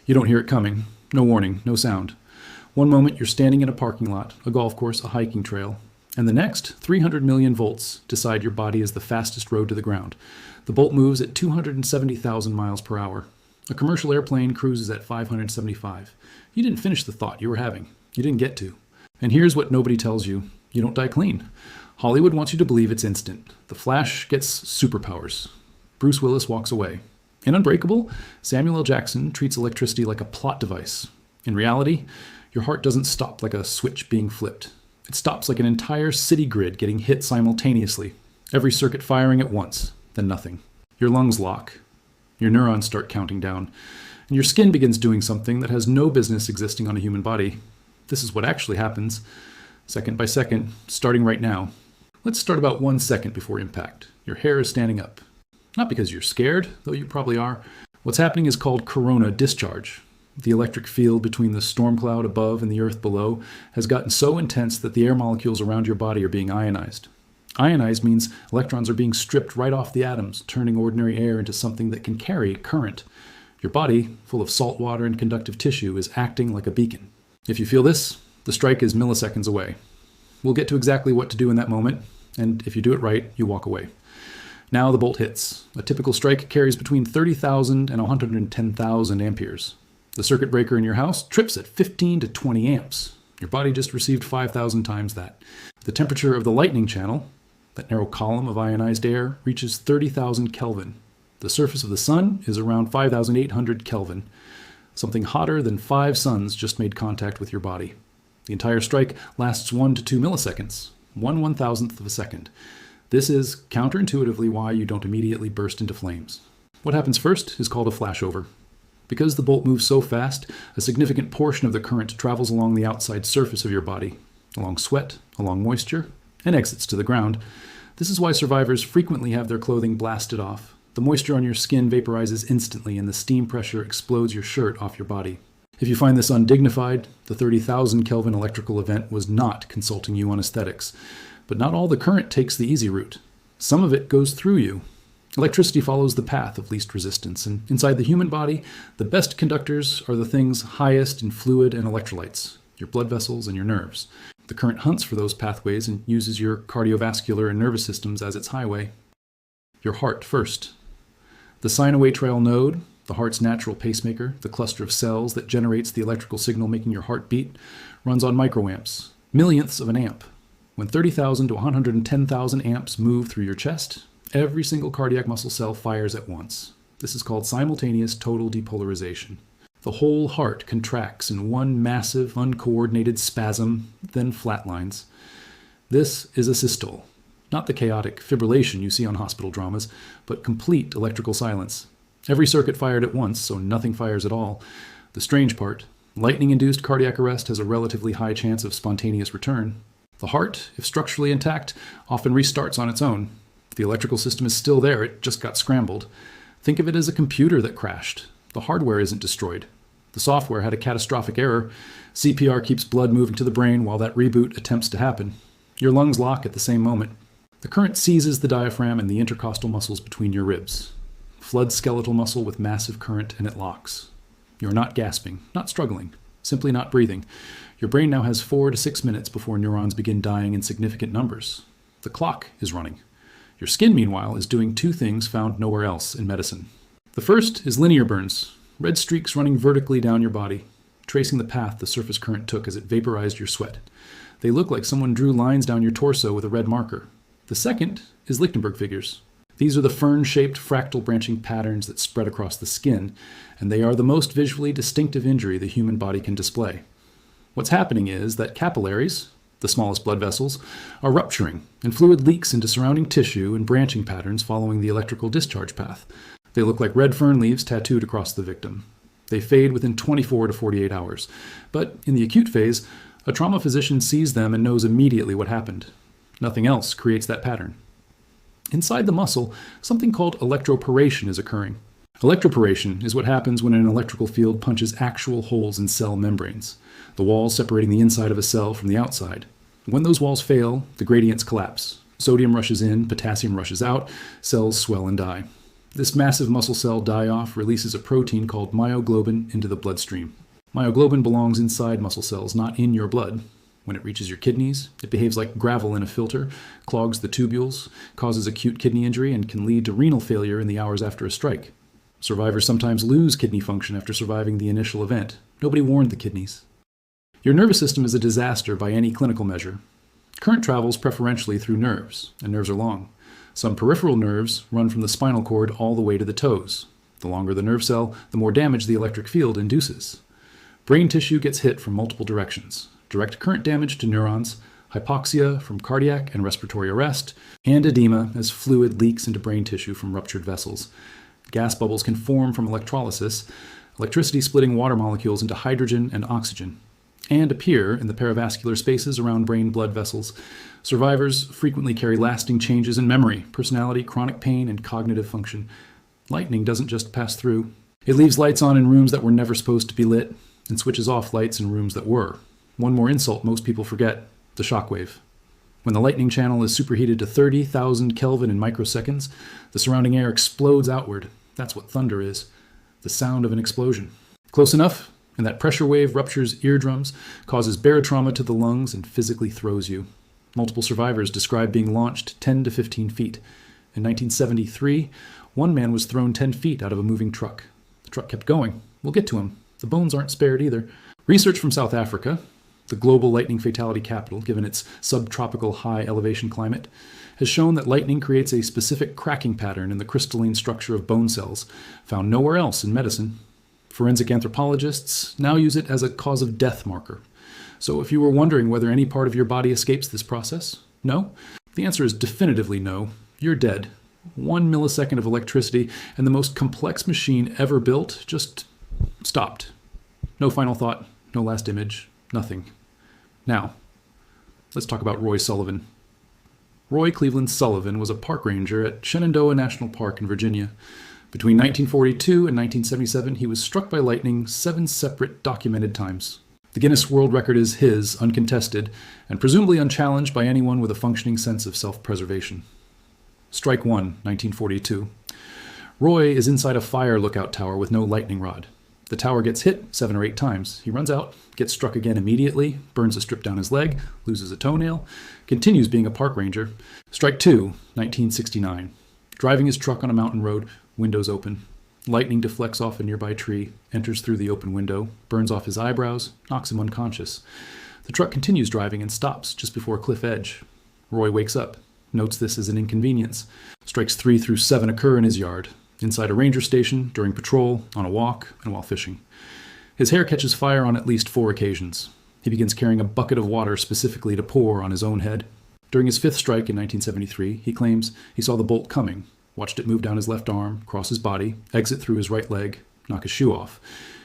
You don't hear it coming. No warning, no sound. One moment you're standing in a parking lot, a golf course, a hiking trail, and the next, 300 million volts decide your body is the fastest road to the ground. The bolt moves at 270,000 miles per hour. A commercial airplane cruises at 575. You didn't finish the thought you were having. You didn't get to. And here's what nobody tells you. You don't die clean. Hollywood wants you to believe it's instant. The Flash gets superpowers. Bruce Willis walks away. In Unbreakable, Samuel L. Jackson treats electricity like a plot device. In reality, your heart doesn't stop like a switch being flipped. It stops like an entire city grid getting hit simultaneously. Every circuit firing at once, then nothing. Your lungs lock. Your neurons start counting down. And your skin begins doing something that has no business existing on a human body. This is what actually happens, second by second, starting right now. Let's start about 1 second before impact. Your hair is standing up. Not because you're scared, though you probably are. What's happening is called corona discharge. The electric field between the storm cloud above and the earth below has gotten so intense that the air molecules around your body are being ionized. Ionized means electrons are being stripped right off the atoms, turning ordinary air into something that can carry current. Your body, full of salt water and conductive tissue, is acting like a beacon. If you feel this, the strike is milliseconds away. We'll get to exactly what to do in that moment, and if you do it right, you walk away. Now the bolt hits. A typical strike carries between 30,000 and 110,000 amperes. The circuit breaker in your house trips at 15 to 20 amps. Your body just received 5,000 times that. The temperature of the lightning channel, that narrow column of ionized air, reaches 30,000 Kelvin. The surface of the sun is around 5,800 Kelvin. Something hotter than 5 suns just made contact with your body. The entire strike lasts 1 to 2 milliseconds, 1/1000th of a second. This is counterintuitively why you don't immediately burst into flames. What happens first is called a flashover. Because the bolt moves so fast, a significant portion of the current travels along the outside surface of your body, along sweat, along moisture, and exits to the ground. This is why survivors frequently have their clothing blasted off. The moisture on your skin vaporizes instantly, and the steam pressure explodes your shirt off your body. If you find this undignified, the 30,000 Kelvin electrical event was not consulting you on aesthetics. But not all the current takes the easy route. Some of it goes through you. Electricity follows the path of least resistance, and inside the human body, the best conductors are the things highest in fluid and electrolytes, your blood vessels and your nerves. The current hunts for those pathways and uses your cardiovascular and nervous systems as its highway. Your heart first. The sinoatrial node, the heart's natural pacemaker, the cluster of cells that generates the electrical signal making your heart beat, runs on microamps, millionths of an amp. When 30,000 to 110,000 amps move through your chest, every single cardiac muscle cell fires at once. This is called simultaneous total depolarization. The whole heart contracts in one massive, uncoordinated spasm, then flatlines. This is a systole. Not the chaotic fibrillation you see on hospital dramas, but complete electrical silence. Every circuit fired at once, so nothing fires at all. The strange part, lightning-induced cardiac arrest has a relatively high chance of spontaneous return. The heart, if structurally intact, often restarts on its own. The electrical system is still there, it just got scrambled. Think of it as a computer that crashed. The hardware isn't destroyed. The software had a catastrophic error. CPR keeps blood moving to the brain while that reboot attempts to happen. Your lungs lock at the same moment. The current seizes the diaphragm and the intercostal muscles between your ribs. Floods skeletal muscle with massive current and it locks. You're not gasping, not struggling, simply not breathing. Your brain now has 4 to 6 minutes before neurons begin dying in significant numbers. The clock is running. Your skin, meanwhile, is doing 2 things found nowhere else in medicine. The first is linear burns, red streaks running vertically down your body, tracing the path the surface current took as it vaporized your sweat. They look like someone drew lines down your torso with a red marker. The second is Lichtenberg figures. These are the fern-shaped fractal branching patterns that spread across the skin, and they are the most visually distinctive injury the human body can display. What's happening is that capillaries, the smallest blood vessels, are rupturing, and fluid leaks into surrounding tissue and branching patterns following the electrical discharge path. They look like red fern leaves tattooed across the victim. They fade within 24 to 48 hours. But in the acute phase, a trauma physician sees them and knows immediately what happened. Nothing else creates that pattern. Inside the muscle, something called electroporation is occurring. Electroporation is what happens when an electrical field punches actual holes in cell membranes, the walls separating the inside of a cell from the outside. When those walls fail, the gradients collapse. Sodium rushes in, potassium rushes out, cells swell and die. This massive muscle cell die-off releases a protein called myoglobin into the bloodstream. Myoglobin belongs inside muscle cells, not in your blood. When it reaches your kidneys, it behaves like gravel in a filter, clogs the tubules, causes acute kidney injury, and can lead to renal failure in the hours after a strike. Survivors sometimes lose kidney function after surviving the initial event. Nobody warned the kidneys. Your nervous system is a disaster by any clinical measure. Current travels preferentially through nerves, and nerves are long. Some peripheral nerves run from the spinal cord all the way to the toes. The longer the nerve cell, the more damage the electric field induces. Brain tissue gets hit from multiple directions. Direct current damage to neurons, hypoxia from cardiac and respiratory arrest, and edema as fluid leaks into brain tissue from ruptured vessels. Gas bubbles can form from electrolysis, electricity splitting water molecules into hydrogen and oxygen, and appear in the perivascular spaces around brain blood vessels. Survivors frequently carry lasting changes in memory, personality, chronic pain, and cognitive function. Lightning doesn't just pass through. It leaves lights on in rooms that were never supposed to be lit, and switches off lights in rooms that were. One more insult most people forget: the shockwave. When the lightning channel is superheated to 30,000 Kelvin in microseconds, the surrounding air explodes outward. That's what thunder is, the sound of an explosion. Close enough, and that pressure wave ruptures eardrums, causes barotrauma to the lungs, and physically throws you. Multiple survivors describe being launched 10 to 15 feet. In 1973, one man was thrown 10 feet out of a moving truck. The truck kept going. We'll get to him. The bones aren't spared either. Research from South Africa, the global lightning fatality capital given its subtropical high elevation climate, has shown that lightning creates a specific cracking pattern in the crystalline structure of bone cells, found nowhere else in medicine. Forensic anthropologists now use it as a cause of death marker. So if you were wondering whether any part of your body escapes this process, no? The answer is definitively no. You're dead. 1 millisecond of electricity and the most complex machine ever built just stopped. No final thought, no last image, nothing. Now, let's talk about Roy Sullivan. Roy Cleveland Sullivan was a park ranger at Shenandoah National Park in Virginia. Between 1942 and 1977, he was struck by lightning 7 separate documented times. The Guinness World Record is his, uncontested, and presumably unchallenged by anyone with a functioning sense of self-preservation. Strike 1, 1942. Roy is inside a fire lookout tower with no lightning rod. The tower gets hit 7 or 8 times. He runs out, gets struck again immediately, burns a strip down his leg, loses a toenail, continues being a park ranger. Strike 2, 1969. Driving his truck on a mountain road, windows open. Lightning deflects off a nearby tree, enters through the open window, burns off his eyebrows, knocks him unconscious. The truck continues driving and stops just before a cliff edge. Roy wakes up, notes this as an inconvenience. Strikes 3 through 7 occur in his yard, inside a ranger station, during patrol, on a walk, and while fishing. His hair catches fire on at least 4 occasions. He begins carrying a bucket of water specifically to pour on his own head. During his 5th strike in 1973, he claims he saw the bolt coming, watched it move down his left arm, cross his body, exit through his right leg, knock his shoe off.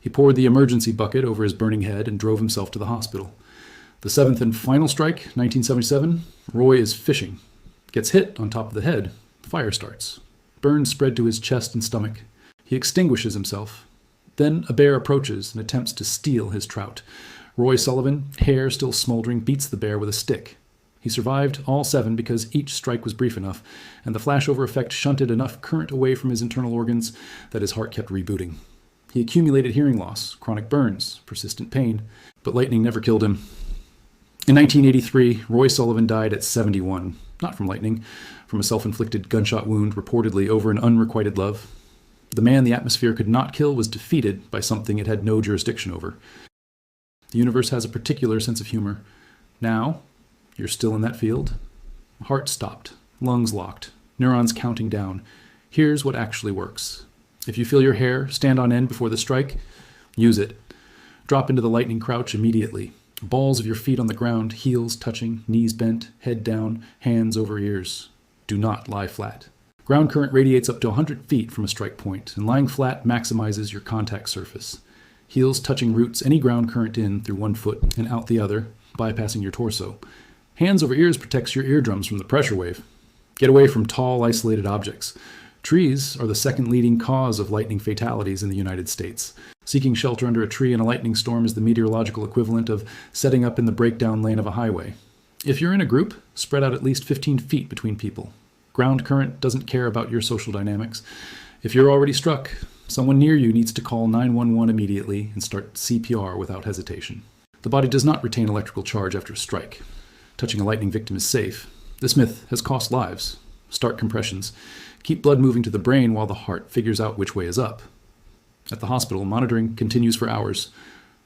He poured the emergency bucket over his burning head and drove himself to the hospital. The 7th and final strike, 1977, Roy is fishing. Gets hit on top of the head. Fire starts. Burns spread to his chest and stomach. He extinguishes himself. Then a bear approaches and attempts to steal his trout. Roy Sullivan, hair still smoldering, beats the bear with a stick. He survived all 7 because each strike was brief enough, and the flashover effect shunted enough current away from his internal organs that his heart kept rebooting. He accumulated hearing loss, chronic burns, persistent pain, but lightning never killed him. In 1983, Roy Sullivan died at 71, not from lightning, from a self-inflicted gunshot wound reportedly over an unrequited love. The man the atmosphere could not kill was defeated by something it had no jurisdiction over. The universe has a particular sense of humor. Now, you're still in that field. Heart stopped, lungs locked, neurons counting down. Here's what actually works. If you feel your hair stand on end before the strike, use it. Drop into the lightning crouch immediately. Balls of your feet on the ground, heels touching, knees bent, head down, hands over ears. Do not lie flat. Ground current radiates up to 100 feet from a strike point, and lying flat maximizes your contact surface. Heels touching roots any ground current in through one foot and out the other, bypassing your torso. Hands over ears protects your eardrums from the pressure wave. Get away from tall, isolated objects. Trees are the second leading cause of lightning fatalities in the United States. Seeking shelter under a tree in a lightning storm is the meteorological equivalent of setting up in the breakdown lane of a highway. If you're in a group, spread out at least 15 feet between people. Ground current doesn't care about your social dynamics. If you're already struck, someone near you needs to call 911 immediately and start CPR without hesitation. The body does not retain electrical charge after a strike. Touching a lightning victim is safe. This myth has cost lives. Start compressions. Keep blood moving to the brain while the heart figures out which way is up. At the hospital, monitoring continues for hours.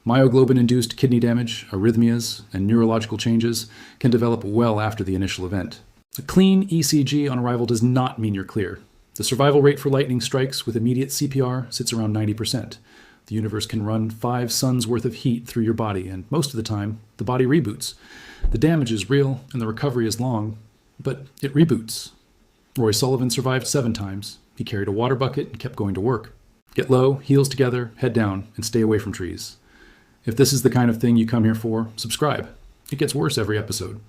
Myoglobin-induced kidney damage, arrhythmias, and neurological changes can develop well after the initial event. A clean ECG on arrival does not mean you're clear. The survival rate for lightning strikes with immediate CPR sits around 90%. The universe can run 5 suns worth of heat through your body, and most of the time, the body reboots. The damage is real and the recovery is long, but it reboots. Roy Sullivan survived 7 times. He carried a water bucket and kept going to work. Get low, heels together, head down, and stay away from trees. If this is the kind of thing you come here for, subscribe. It gets worse every episode.